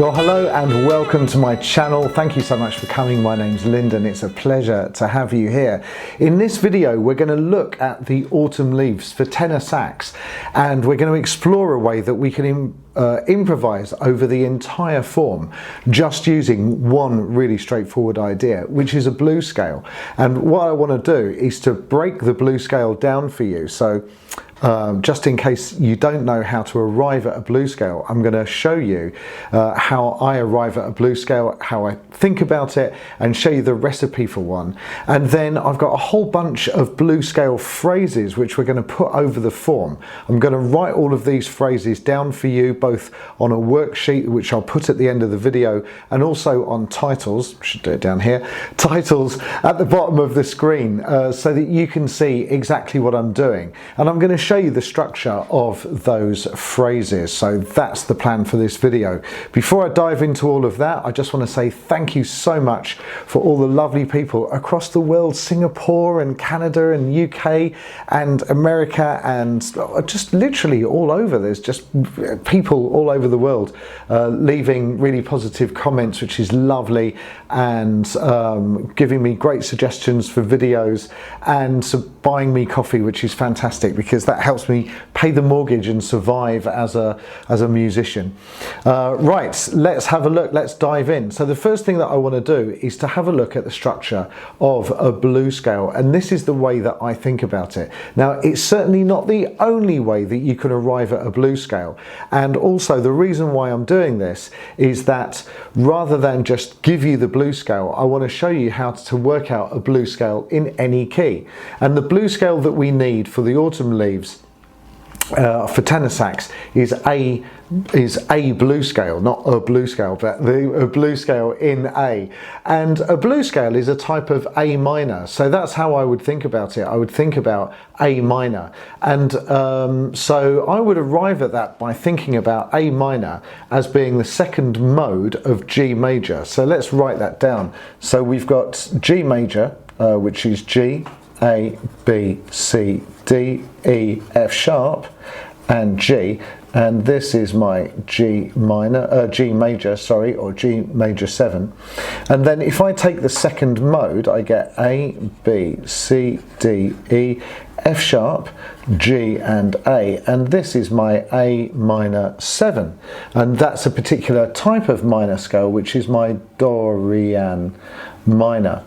Well, hello and welcome to my channel. Thank you so much for coming. My name's Lyndon. It's a pleasure to have you here. In this video, we're going to look at the autumn leaves for tenor sax, and we're going to explore a way that we can improvise over the entire form just using one really straightforward idea, which is a blues scale. And what I want to do is to break the blues scale down for you. So just in case you don't know how to arrive at a blues scale, I'm going to show you how I arrive at a blues scale, how I think about it, and show you the recipe for one. And then I've got a whole bunch of blues scale phrases which we're going to put over the form. I'm going to write all of these phrases down for you, both on a worksheet, which I'll put at the end of the video, and also on titles, should do it down here, titles at the bottom of the screen, so that you can see exactly what I'm doing. And I'm going to show you the structure of those phrases. So that's the plan for this video. Before I dive into all of that, I just want to say thank you so much for all the lovely people across the world, Singapore and Canada and UK and America, and just literally all over. There's just people all over the world leaving really positive comments, which is lovely, and giving me great suggestions for videos, and buying me coffee, which is fantastic because that helps me pay the mortgage and survive as a musician. Right, let's have a look, let's dive in. So the first thing that I want to do is to have a look at the structure of a blues scale, and this is the way that I think about it. Now, it's certainly not the only way that you can arrive at a blues scale, and also the reason why I'm doing this is that rather than just give you the blues scale, I want to show you how to work out a blues scale in any key. And the blues scale that we need for the autumn leaves for tenor sax is a blues scale, not a blues scale, but a blues scale in A. And a blues scale is a type of A minor. So that's how I would think about it. I would think about A minor. And so I would arrive at that by thinking about A minor as being the second mode of G major. So let's write that down. So we've got G major, which is G, A, B, C, D, E, F sharp, and G, and this is my G minor, G major, sorry, or G major 7. And then if I take the second mode, I get A, B, C, D, E, F sharp, G and A, and this is my A minor 7, and that's a particular type of minor scale, which is my Dorian minor.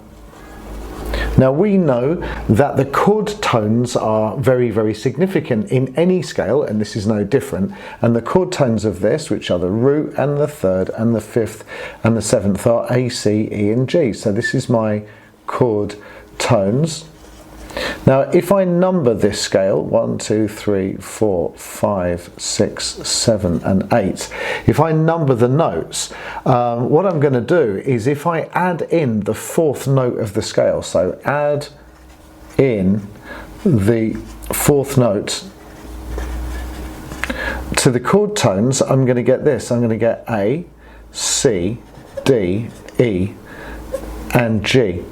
Now we know that the chord tones are very, very significant in any scale, and this is no different. And the chord tones of this, which are the root and the third and the fifth and the seventh, are A, C, E and G. So this is my chord tones. Now if I number this scale, 1, 2, 3, 4, 5, 6, 7 and 8, if I number the notes, what I'm going to do is if I add in the fourth note of the scale, so add in the fourth note to the chord tones, I'm going to get this. I'm going to get A, C, D, E and G.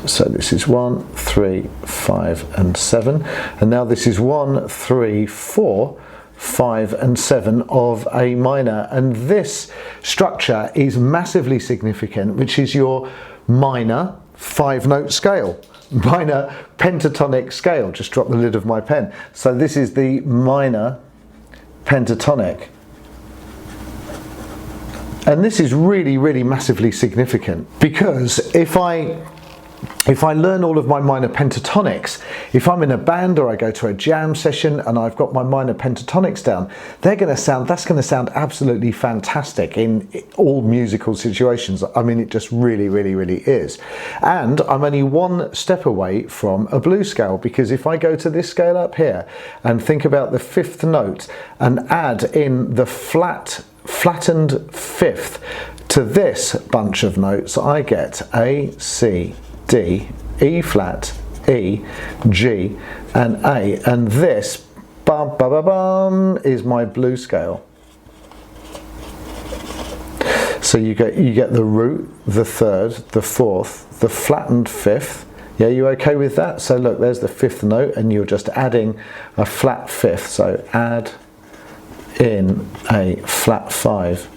So this is 1, 3, 5 and 7, and now this is 1, 3, 4, 5 and 7 of A minor, and this structure is massively significant, which is your minor 5-note scale, minor pentatonic scale. Just drop the lid of my pen. So this is the minor pentatonic. And this is really, really massively significant, because if I learn all of my minor pentatonics, if I'm in a band or I go to a jam session and I've got my minor pentatonics down, that's going to sound absolutely fantastic in all musical situations. I mean, it just really, really, really is. And I'm only one step away from a blues scale, because if I go to this scale up here and think about the fifth note and add in the flattened fifth to this bunch of notes, I get A, C, D, E flat, E, G and A, and this bum, bum, bum, bum, is my blues scale. So you get the root, the third, the fourth, the flattened fifth. Yeah, you okay with that? So look, there's the fifth note, and you're just adding a flat fifth. So add in a flat 5.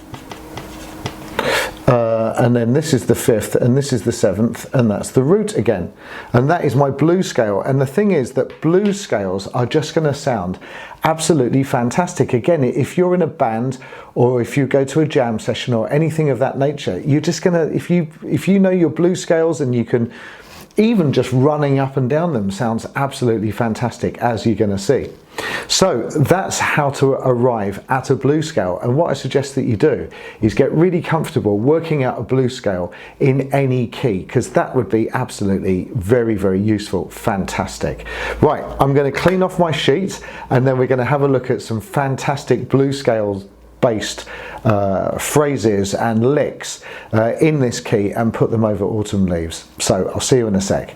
and then this is the 5th, and this is the 7th, and that's the root again. And that is my blues scale. And the thing is that blues scales are just going to sound absolutely fantastic. Again, if you're in a band or if you go to a jam session or anything of that nature, you're just going to, if you know your blues scales, and you can, even just running up and down them sounds absolutely fantastic, as you're going to see. So that's how to arrive at a blues scale. And what I suggest that you do is get really comfortable working out a blues scale in any key, because that would be absolutely very, very useful. Fantastic. Right, I'm going to clean off my sheet, and then we're going to have a look at some fantastic blues scales based phrases and licks in this key, and put them over Autumn Leaves. So I'll see you in a sec.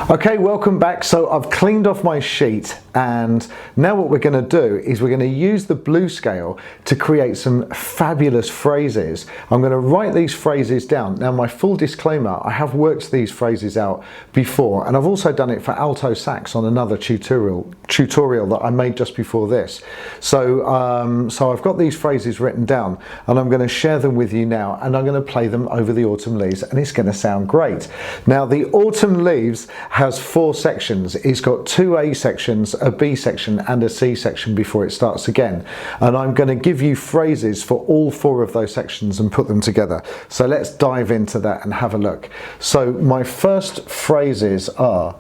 Okay, welcome back. So I've cleaned off my sheet, and now what we're going to do is we're going to use the blues scale to create some fabulous phrases. I'm going to write these phrases down. Now, my full disclaimer, I have worked these phrases out before, and I've also done it for alto sax on another tutorial that I made just before this. So I've got these phrases written down, and I'm going to share them with you now, and I'm going to play them over the Autumn Leaves, and it's going to sound great. Now, the Autumn Leaves has 4 sections. It's got 2 A sections, a B section, and a C section before it starts again. And I'm going to give you phrases for all 4 of those sections and put them together. So let's dive into that and have a look. So my first phrases are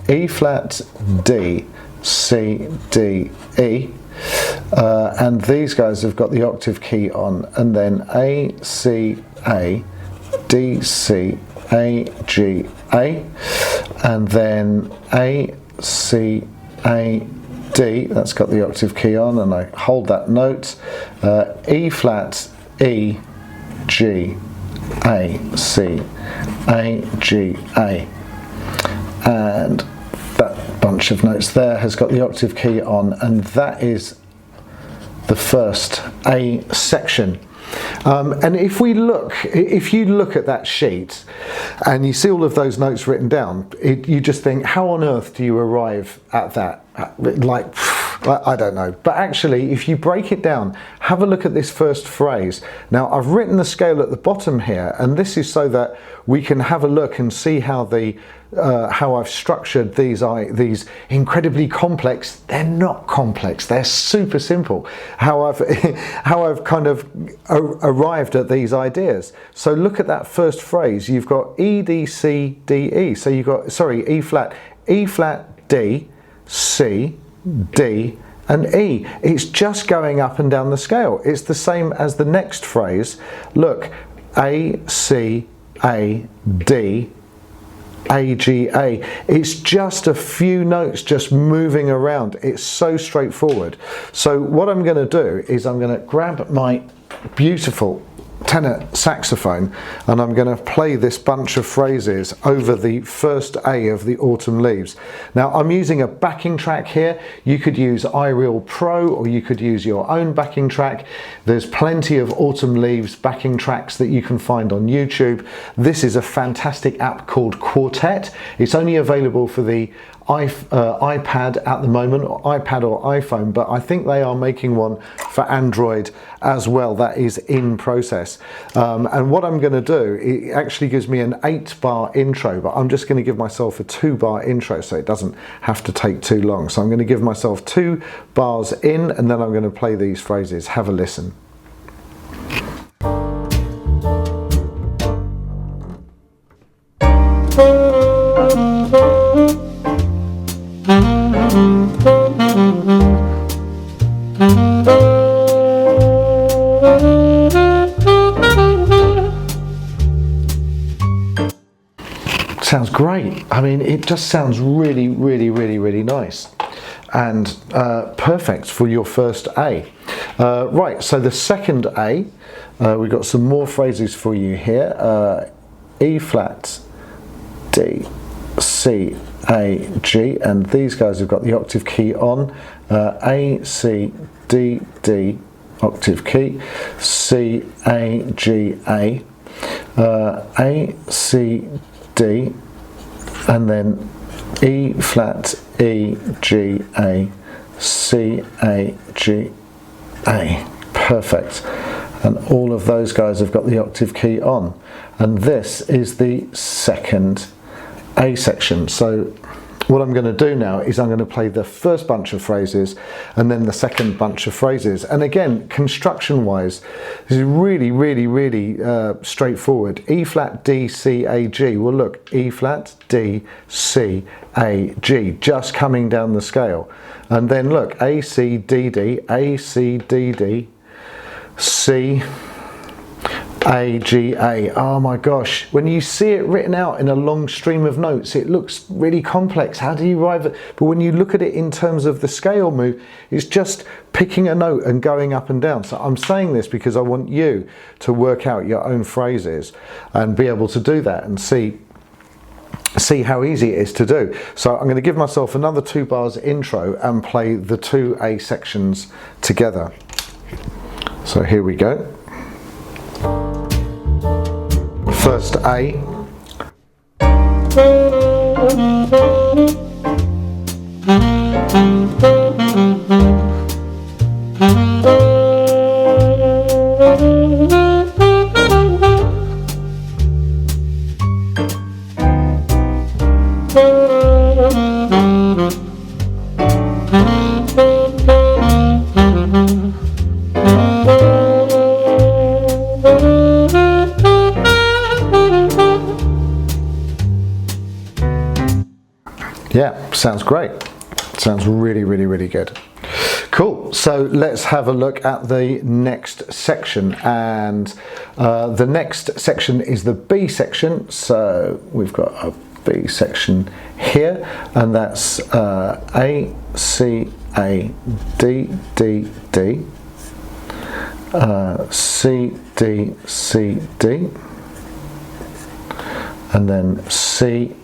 E flat, D, C, D, E. And these guys have got the octave key on, and then A, C, A, D, C, A, G, A, and then A, C, A, D, that's got the octave key on, and I hold that note, E flat, E, G, A, C, A, G, A, and that bunch of notes there has got the octave key on, and that is the first A section. And if you look at that sheet and you see all of those notes written down, you just think, how on earth do you arrive at that? Like, I don't know. But actually, if you break it down, have a look at this first phrase. Now, I've written the scale at the bottom here, and this is so that we can have a look and see how how I've structured these incredibly complex. They're not complex. They're super simple. How I've kind of arrived at these ideas. So look at that first phrase. You've got E, D, C, D, E. So you've got, sorry, E flat, D, C, D, and E. It's just going up and down the scale. It's the same as the next phrase. Look, A, C, A, D, A, G, A. It's just a few notes just moving around. It's so straightforward. So what I'm going to do is I'm going to grab my beautiful tenor saxophone, and I'm going to play this bunch of phrases over the first A of the Autumn Leaves. Now, I'm using a backing track here. You could use iReal Pro, or you could use your own backing track. There's plenty of Autumn Leaves backing tracks that you can find on YouTube. This is a fantastic app called Quartet. It's only available for the iPad at the moment, or iPad or iPhone, but I think they are making one for Android as well. That is in process. And what I'm going to do, it actually gives me an 8-bar intro, but I'm just going to give myself a 2-bar intro so it doesn't have to take too long. So I'm going to give myself 2 bars in, and then I'm going to play these phrases. Have a listen. Sounds great. I mean, it just sounds really, really, really, really nice, and perfect for your first A. Right, so the second A, we've got some more phrases for you here. E flat, D, C, A, G, and these guys have got the octave key on. A, C, D, D, octave key, C, A, G, A, C, D, and then E flat, E, G, A, C, A, G, A. Perfect. and all of those guys have got the octave key on. And this is the second A section. So what I'm going to do now is I'm going to play the first bunch of phrases and then the second bunch of phrases. And again, construction wise, this is really straightforward. E flat, D, C, A, G. Well look, E flat, D, C, A, G, just coming down the scale. And then look, A, C, D, D, A, C, D, D, C, A, G, A. Oh my gosh, when you see it written out in a long stream of notes, it looks really complex. How do you arrive at, but when you look at it in terms of the scale move, it's just picking a note and going up and down. So I'm saying this because I want you to work out your own phrases and be able to do that and see how easy it is to do. So I'm going to give myself another 2 bars intro and play the 2 A sections together. So here we go. First A. Yeah, sounds great. Sounds really good. Cool, so let's have a look at the next section, and the next section is the B section. So we've got a B section here, and that's A, C, A, D, D, D, C, D, C, D, and then C,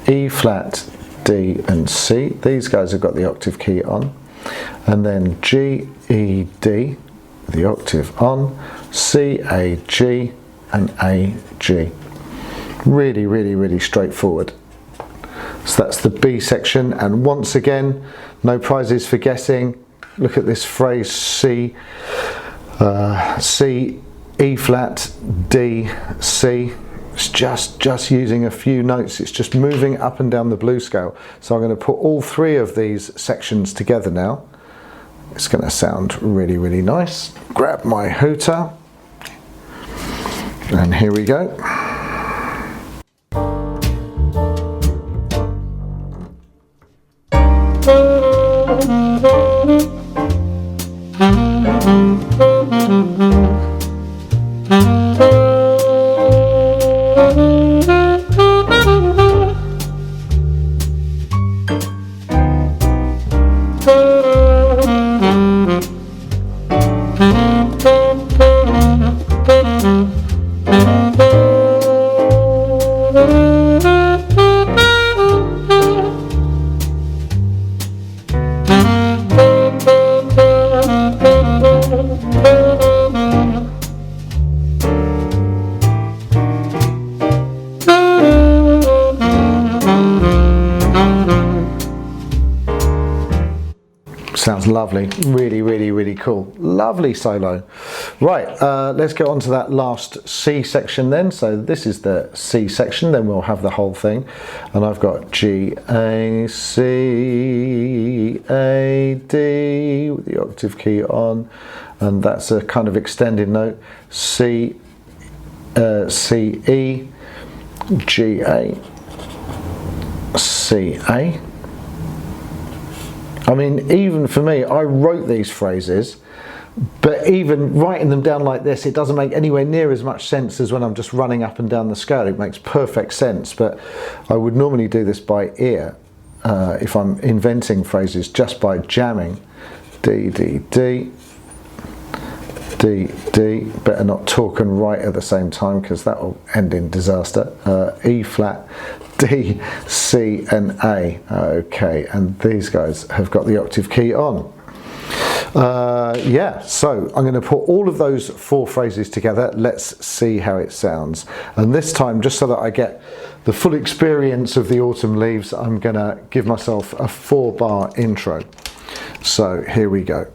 E flat, D and C. These guys have got the octave key on. And then G, E, D, the octave on, C, A, G and A, G. Really straightforward. So that's the B section, and once again, no prizes for guessing. Look at this phrase, C, C, E flat, D, C. It's just using a few notes. It's just moving up and down the blues scale. So I'm going to put all 3 of these sections together now. It's going to sound really nice. Grab my hooter, and here we go. Sounds lovely, really cool. Lovely solo. Right, let's go on to that last C section then. So this is the C section, then we'll have the whole thing. And I've got G, A, C, A, D with the octave key on. And that's a kind of extended note. C, C, E, G, A, C, A. I mean, even for me, I wrote these phrases, but even writing them down like this, it doesn't make anywhere near as much sense as when I'm just running up and down the scale. It makes perfect sense, but I would normally do this by ear if I'm inventing phrases, just by jamming. D, D, D, D, D. Better not talk and write at the same time, because that will end in disaster. E flat, D, C and A. Okay, and these guys have got the octave key on. Yeah, so I'm going to put all of those 4 phrases together. Let's see how it sounds. And this time, just so that I get the full experience of the autumn leaves, I'm going to give myself a 4-bar intro. So here we go.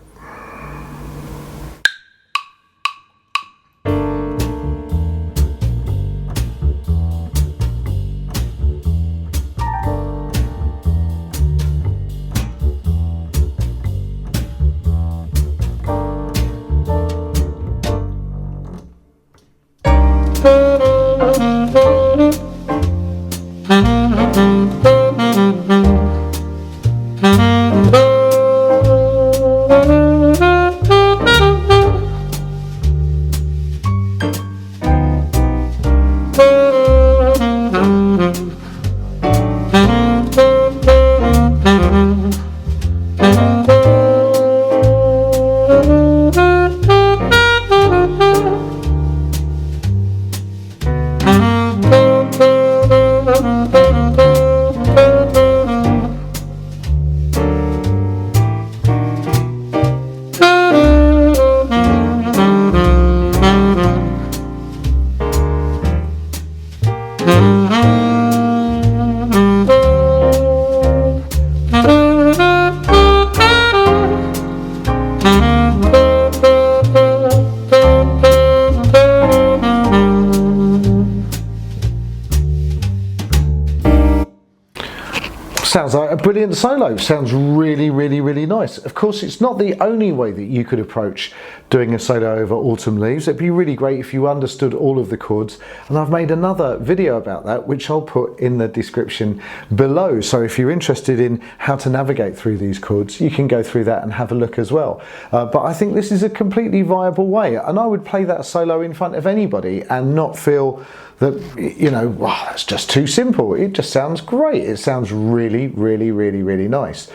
brilliant solo. Sounds really, really, really nice. Of course, it's not the only way that you could approach doing a solo over Autumn Leaves. It'd be really great if you understood all of the chords, and I've made another video about that which I'll put in the description below. So if you're interested in how to navigate through these chords, you can go through that and have a look as well. But I think this is a completely viable way, and I would play that solo in front of anybody and not feel that, you know, wow, that's just too simple. It just sounds great. It sounds really, really, really, really nice.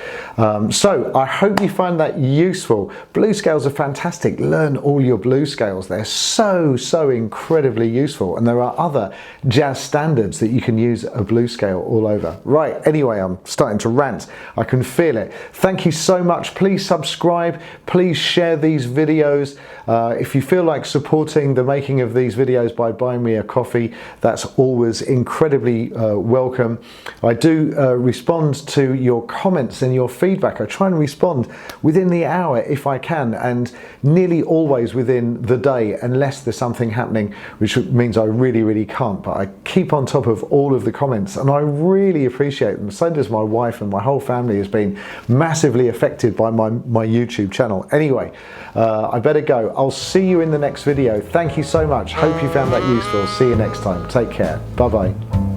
So I hope you find that useful. Blues scales are fantastic. Learn all your blues scales. They're so, so incredibly useful. And there are other jazz standards that you can use a blues scale all over. Right, anyway, I'm starting to rant. I can feel it. Thank you so much. Please subscribe. Please share these videos. If you feel like supporting the making of these videos by buying me a coffee, that's always incredibly welcome. I do respond to your comments and your feedback. I try and respond within the hour if I can, and nearly always within the day, unless there's something happening, which means I really, really can't. But I keep on top of all of the comments, and I really appreciate them. So does my wife, and my whole family has been massively affected by my YouTube channel. Anyway, I better go. I'll see you in the next video. Thank you so much. Hope you found that useful. See you next time. Take care. Bye bye.